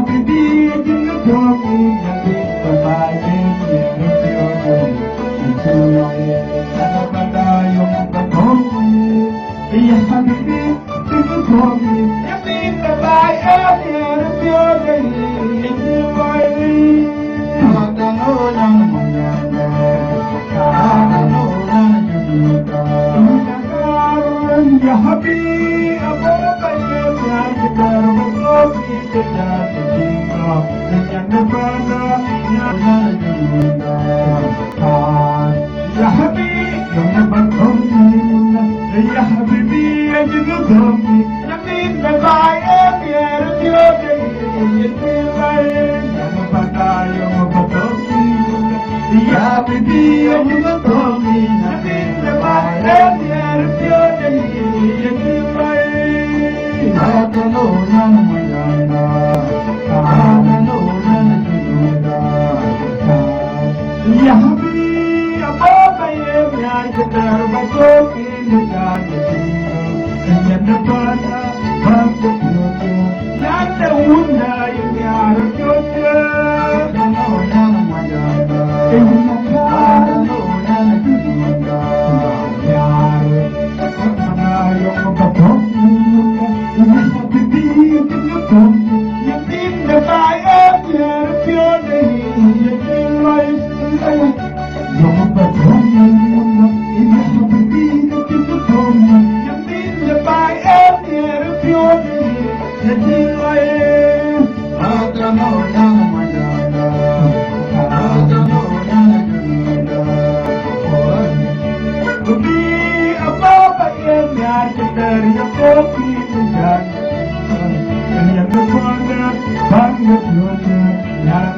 habibi jinna domi nabi kabaye niyoyo ituye anabada yung kabomi ya habibi jinna domi nabi kabaye niyoyo ituye matano lang mangyana matano lang jujuta ya habibi abo kaye Bangga